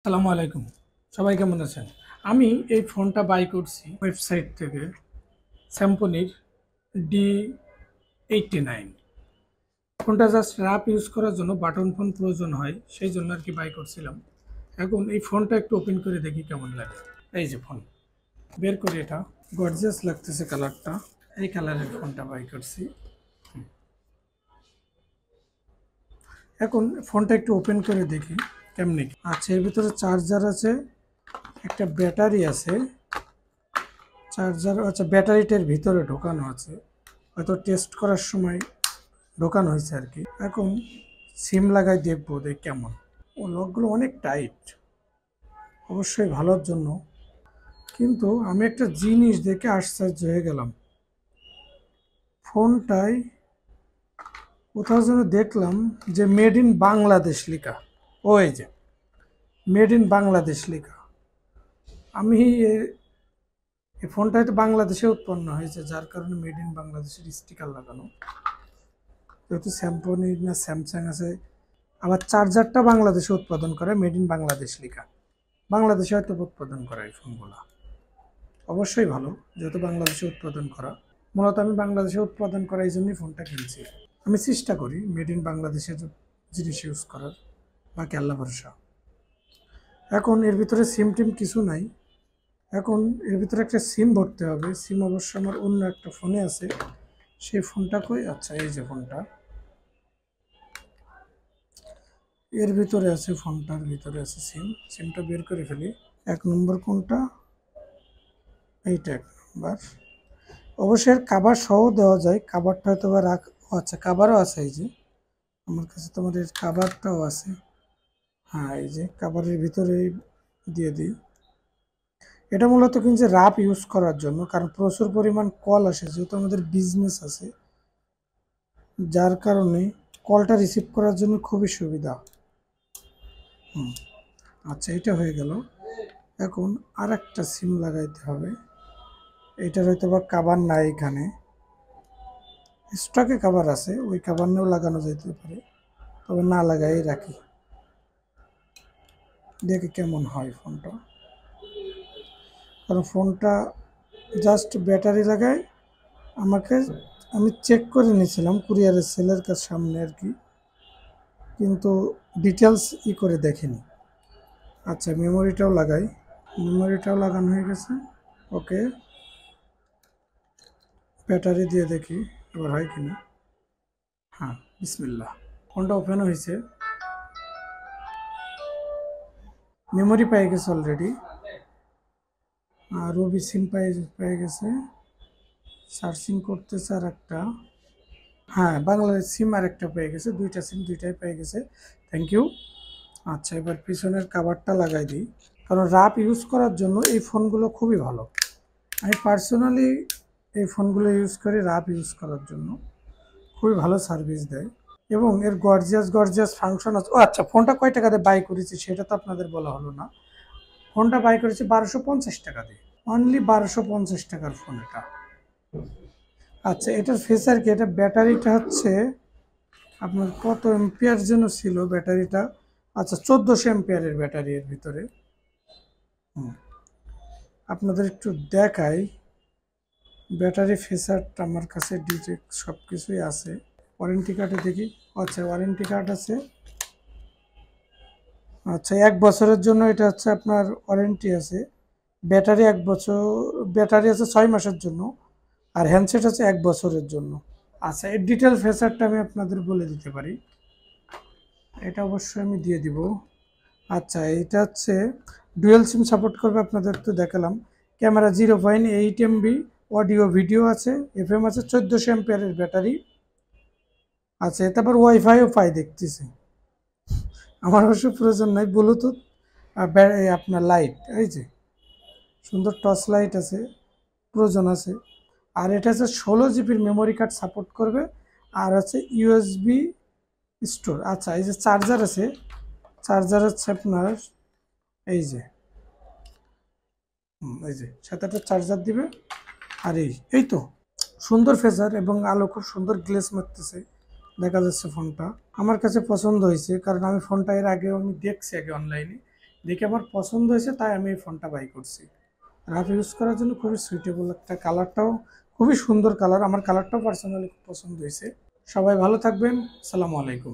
আসসালামু আলাইকুম। সবাই কেমন আছেন? আমি এই ফোনটা বাই করছি ওয়েবসাইট থেকে স্যামসংয়ের D89। ফোনটা জাস্ট রাফ ইউজ করার জন্য বাটন ফোন প্রয়োজন হয়, সেই জন্য আর কি বাই করছিলাম। এখন এই ফোনটা একটু ওপেন করে দেখি কেমন লাগে। এই যে ফোন বের করি, এটা গর্জিয়াস লাগতেছে কালারটা। এই কালারের ফোনটা বাই করছি। এখন ফোনটা একটু ওপেন করে দেখি কেমনি কি। আচ্ছা, এর ভিতরে চার্জার আছে, একটা ব্যাটারি আছে। চার্জার আচ্ছা, ব্যাটারিটার ভিতরে ঢোকানো আছে, হয়তো টেস্ট করার সময় ঢোকানো হয়েছে আর কি। এখন সিম লাগাই দেখবো দেখ কেমন। ও লকগুলো অনেক টাইট, অবশ্যই ভালোর জন্য। কিন্তু আমি একটা জিনিস দেখে আশ্চর্য হয়ে গেলাম। ফোনটায় কোথাও যেন দেখলাম যে মেড ইন বাংলাদেশ লেখা। ওই যে মেড ইন বাংলাদেশ লেখা। আমি এই ফোনটা হয়তো বাংলাদেশে উৎপন্ন হয়েছে, যার কারণে মেড ইন বাংলাদেশের স্টিকার লাগানো। যেহেতু স্যামসং না স্যামসাং আছে, আবার চার্জারটা বাংলাদেশে উৎপাদন করে, মেড ইন বাংলাদেশ লেখা। বাংলাদেশে হয়তো উৎপাদন করা এই ফোনগুলো অবশ্যই ভালো, যেহেতু বাংলাদেশে উৎপাদন করা। মূলত আমি বাংলাদেশে উৎপাদন করা এই জন্যই ফোনটা কিনছি। আমি চেষ্টা করি মেড ইন বাংলাদেশের জিনিস ইউজ করার, বাকি আল্লাহ ভরসা। এখন এর ভিতরে সিম টিম কিছু নাই। এখন এর ভিতরে একটা সিম ভরতে হবে। সিম অবশ্য আমার অন্য একটা ফোনে আছে। সেই ফোনটা কই? আচ্ছা, এই যে ফোনটা এর ভিতরে আছে, ফোনটার ভিতরে আছে সিম। সিমটা বের করে ফেলি। 1 নম্বর কোনটা? এইটা 1 নম্বর। অবশ্যই এর কাভার সহ দেওয়া যায়, কাভারটা হয়তো বা রাখ। আচ্ছা, কাভারও আছে, এই যে আমার কাছে তোমাদের কাভারটাও আছে। হ্যাঁ, এই যে কাভারের ভিতরে দিয়ে দিই। এটা মূলত কিন্তু রাপ ইউজ করার জন্য, কারণ প্রচুর পরিমাণ কল আসে, যেহেতু আমাদের বিজনেস আছে, যার কারণে কলটা রিসিভ করার জন্য খুবই সুবিধা। আচ্ছা, এটা হয়ে গেল। এখন আর একটা সিম লাগাইতে হবে। এটার হয়তো বা কাভার নাই এখানে, স্টকে কাভার আছে, ওই কাভার নিয়েও লাগানো যেতে পারে, তবে না লাগাই রাখি, দেখে কেমন হয় ফোনটা। কারণ ফোনটা জাস্ট ব্যাটারি লাগাই আমাকে, আমি চেক করে নিয়েছিলাম কুরিয়ারের সেলের কাছে সামনে আর কি, কিন্তু ডিটেলস করে দেখিনি। আচ্ছা, মেমোরিটাও লাগাই। মেমোরিটাও লাগানো হয়ে গেছে। ওকে, ব্যাটারি দিয়ে দেখি এবার হয় কিনা। হ্যাঁ, বিসমিল্লাহ। ফোনটা ওপেন হয়েছে, মেমোরি পেয়ে গেছে অলরেডি, আর রবি সিম পেয়ে গেছে। সার্চিং করতেছে আর একটা। হ্যাঁ, বাংলাদেশ সিম আর একটা পেয়ে গেছে, দুইটা সিম দুইটাই পেয়ে গেছে। Thank you. আচ্ছা, এবার পিছনের কাভারটা লাগাই দিই, কারণ রাপ ইউজ করার জন্য এই ফোনগুলো খুবই ভালো। আমি পার্সোনালি এই ফোনগুলো ইউজ করি রাপ ইউজ করার জন্য, খুবই ভালো সার্ভিস দেয় এবং এর গর্জিয়াস গর্জিয়াস ফাংশন আছে। ও আচ্ছা, ফোনটা কয় টাকা দিয়ে বাই করেছি সেটা তো আপনাদের বলা হলো না। ফোনটা বাই করেছি 1250 টাকা দিয়ে, অনলি 1250 টাকার ফোন এটা। আচ্ছা, এটার ফিচার কি? এটা ব্যাটারিটা হচ্ছে আপনার কত এম্পিয়ার যেন ছিল ব্যাটারিটা। আচ্ছা, 1400 এম্পিয়ারের ব্যাটারি এর ভিতরে। আপনাদের একটু দেখাই ব্যাটারি ফিচারটা, আমার কাছে ডিটেক্ট সব কিছুই আছে। ওয়ারেন্টি কার্ডে দেখি। আচ্ছা, ওয়ারেন্টি কার্ড আছে। আচ্ছা, 1 বছরের জন্য এটা হচ্ছে আপনার ওয়ারেন্টি আছে। ব্যাটারি 1 বছর, ব্যাটারি আছে 6 মাসের জন্য, আর হ্যান্ডসেট আছে 1 বছরের জন্য। আচ্ছা, এর ডিটেল ফিচারটা আমি আপনাদের বলে দিতে পারি, এটা অবশ্যই আমি দিয়ে দিব। আচ্ছা, এটা হচ্ছে ডুয়েল সিম সাপোর্ট করবে, আপনাদের তো দেখালাম। ক্যামেরা 0.8 MB, অডিও ভিডিও আছে, FM আছে, 1400 এম্পিয়ারের ব্যাটারি আছে। তারপর ওয়াইফাইও পাই দেখতেছি, আমার অবশ্য প্রয়োজন নাই। ব্লুটুথ আপনার লাইট, এই যে সুন্দর টর্চ লাইট আছে, প্রয়োজন আছে। আর এটা হচ্ছে 16 GB মেমোরি কার্ড সাপোর্ট করবে, আর আছে USB স্টোর। আচ্ছা, এই যে চার্জার আছে, চার্জার হচ্ছে আপনার এই যে এই যে সাথে একটা চার্জার দিবে। আর এই তো সুন্দর ফেজার এবং আলো খুব সুন্দর গ্লেস মারতেছে, দেখা যাচ্ছে। ফোনটা আমার কাছে পছন্দ হয়েছে, কারণ আমি ফোনটা এর আগেও আমি দেখছি আগে অনলাইনে, দেখে আমার পছন্দ হয়েছে, তাই আমি এই ফোনটা বাই করছি। রাফ ইউজ করার জন্য খুবই সুইটেবল একটা, কালারটাও খুবই সুন্দর কালার, আমার কালারটাও পার্সোনালি খুব পছন্দ হয়েছে। সবাই ভালো থাকবেন, আসসালামু আলাইকুম।